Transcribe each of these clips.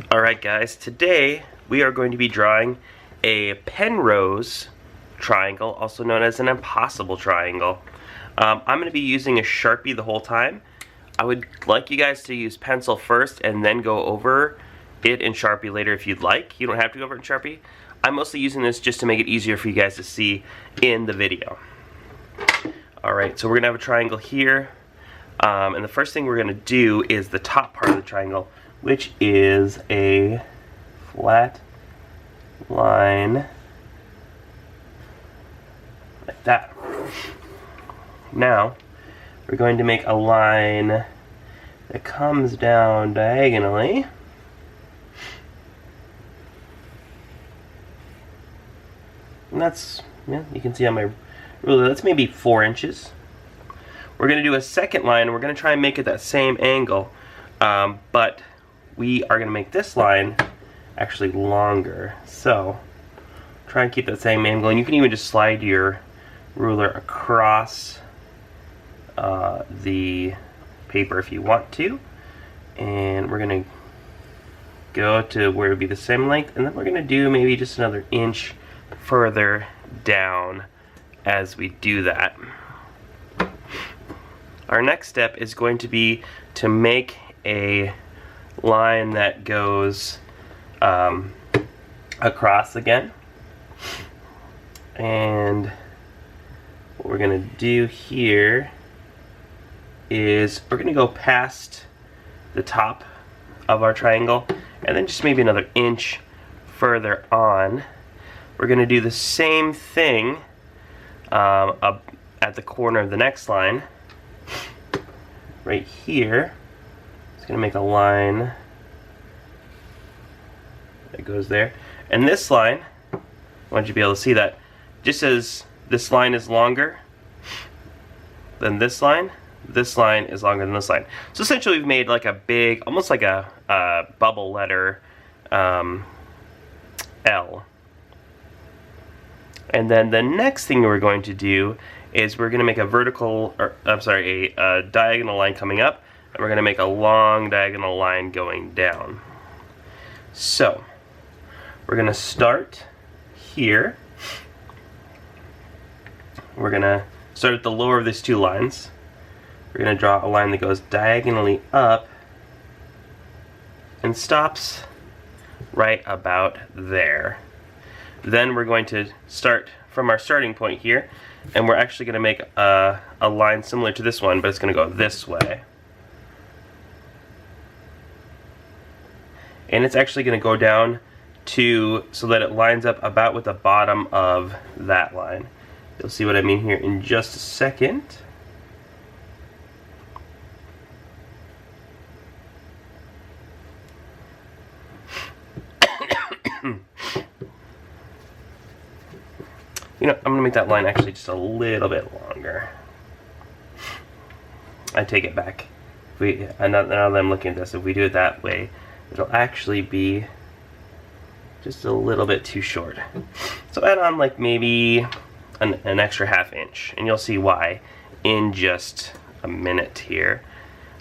Alright guys, today we are going to be drawing a Penrose Triangle, also known as an impossible triangle. I'm going to be using a Sharpie the whole time. I would like you guys to use pencil first and then go over it in Sharpie later if you'd like. You don't have to go over it in Sharpie. I'm mostly using this just to make it easier for you guys to see in the video. Alright, so we're going to have a triangle here. And the first thing we're going to do is the top part of the triangle, which is a flat line like that. Now we're going to make a line that comes down diagonally and that's, yeah, you can see on my ruler, that's maybe 4 inches. We're going to do a second line. We're going to try and make it that same angle, but we are going to make this line actually longer. So try and keep that same angle, and you can even just slide your ruler across the paper if you want to. And we're going to go to where it would be the same length, and then we're going to do maybe just another inch further down as we do that. Our next step is going to be to make a line that goes across again. And what we're going to do here is we're going to go past the top of our triangle and then just maybe another inch further on. We're going to do the same thing up at the corner of the next line. Right here, it's going to make a line that goes there. And this line, I want you to be able to see that, just as this line is longer than this line is longer than this line. So essentially we've made like a big, almost like a bubble letter L. And then the next thing we're going to do is we're going to make a vertical, or I'm sorry, a diagonal line coming up, and we're going to make a long diagonal line going down. So we're going to start here. We're going to start at the lower of these two lines. We're going to draw a line that goes diagonally up and stops right about there. Then we're going to start from our starting point here, and we're actually going to make a line similar to this one, but it's going to go this way. And it's actually going to go down so that it lines up about with the bottom of that line. You'll see what I mean here in just a second. You know, I'm going to make that line actually just a little bit longer. I take it back. Now that I'm looking at this, if we do it that way, it'll actually be just a little bit too short. So add on like maybe an extra ½ inch, and you'll see why in just a minute here.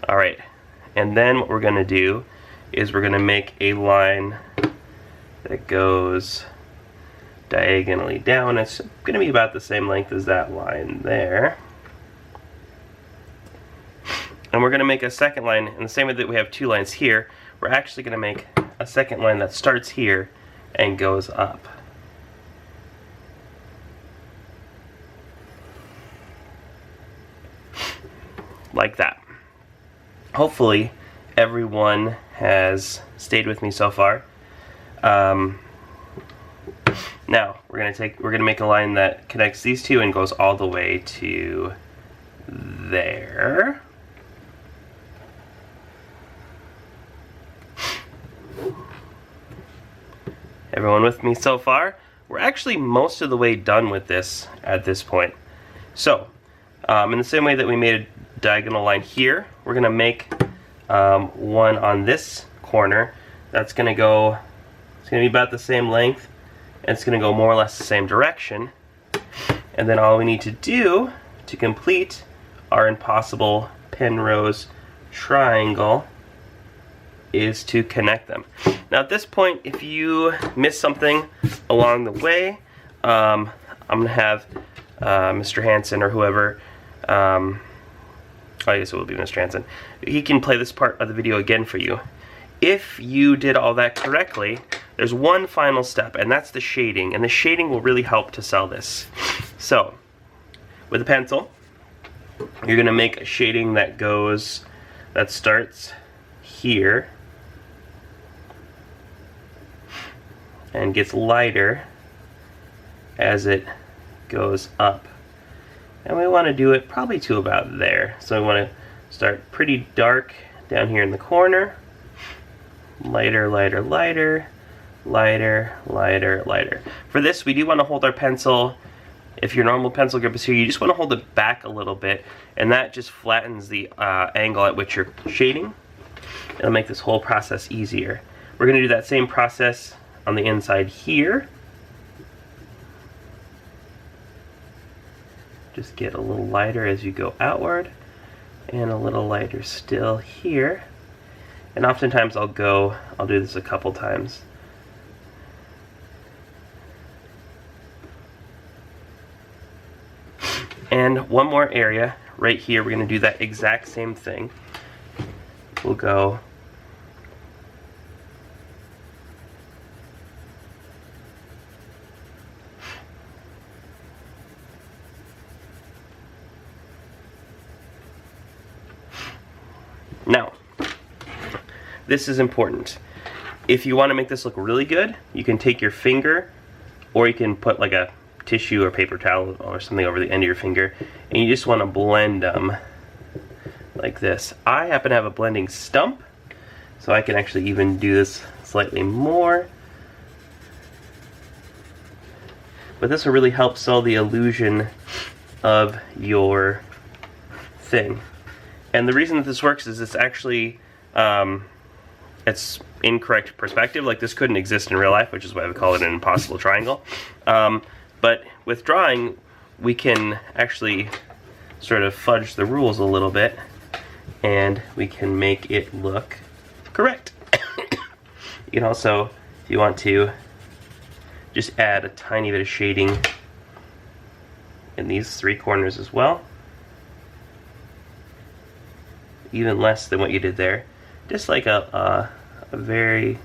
Alright, and then what we're going to do is we're going to make a line that goes diagonally down. It's going to be about the same length as that line there. And we're going to make a second line in the same way that we have two lines here. We're actually going to make a second line that starts here and goes up. Like that. Hopefully everyone has stayed with me so far. Now we're gonna make a line that connects these two and goes all the way to there. Everyone with me so far? We're actually most of the way done with this at this point. So in the same way that we made a diagonal line here, we're gonna make one on this corner that's gonna go, it's gonna be about the same length, and it's going to go more or less the same direction. And then all we need to do to complete our impossible Penrose Triangle is to connect them. Now at this point, if you miss something along the way, I'm going to have Mr. Hansen or whoever, I guess it will be Mr. Hansen, he can play this part of the video again for you. If you did all that correctly, there's one final step, and that's the shading, and the shading will really help to sell this. So, with a pencil, you're going to make a shading that starts here and gets lighter as it goes up. And we want to do it probably to about there. So we want to start pretty dark down here in the corner. Lighter, lighter, lighter, lighter, lighter, lighter. For this, we do want to hold our pencil. If your normal pencil grip is here, you just want to hold it back a little bit, and that just flattens the angle at which you're shading. It'll make this whole process easier. We're going to do that same process on the inside here. Just get a little lighter as you go outward, and a little lighter still here. And oftentimes I'll do this a couple times. And one more area right here, we're going to do that exact same thing. We'll go now. This is important. If you want to make this look really good, you can take your finger, or you can put like a tissue or paper towel or something over the end of your finger, and you just want to blend them like this. I happen to have a blending stump, so I can actually even do this slightly more. But this will really help sell the illusion of your thing. And the reason that this works is it's actually it's incorrect perspective. Like, this couldn't exist in real life, which is why we call it an impossible triangle. But with drawing, we can actually sort of fudge the rules a little bit, and we can make it look correct. You can also, if you want to, just add a tiny bit of shading in these three corners as well. Even less than what you did there. Just like a very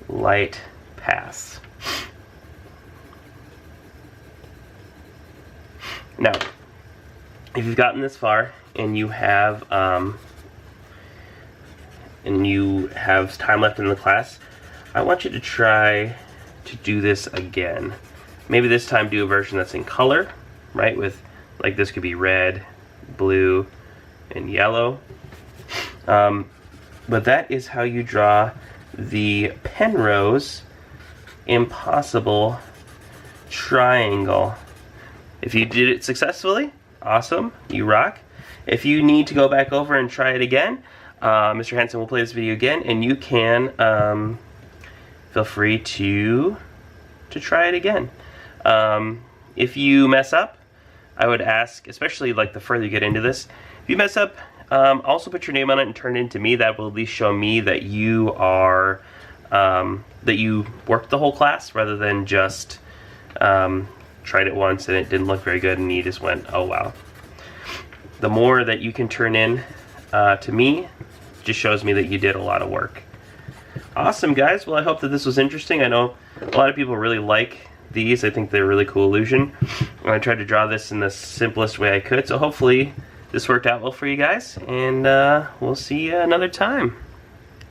light pass. Now, if you've gotten this far and you have time left in the class, I want you to try to do this again. Maybe this time do a version that's in color, right? With, like, this could be red, blue, and yellow. But that is how you draw the Penrose Impossible Triangle. If you did it successfully, awesome, you rock. If you need to go back over and try it again, Mr. Hansen will play this video again, and you can feel free to try it again. If you mess up, I would ask, especially like the further you get into this, if you mess up, also put your name on it and turn it into me. That will at least show me that you are that you worked the whole class, rather than just tried it once and it didn't look very good and you just went, oh wow. The more that you can turn in to me, just shows me that you did a lot of work. Awesome, guys. Well, I hope that this was interesting. I know a lot of people really like these. I think they're a really cool illusion. I tried to draw this in the simplest way I could, so hopefully this worked out well for you guys, and we'll see you another time.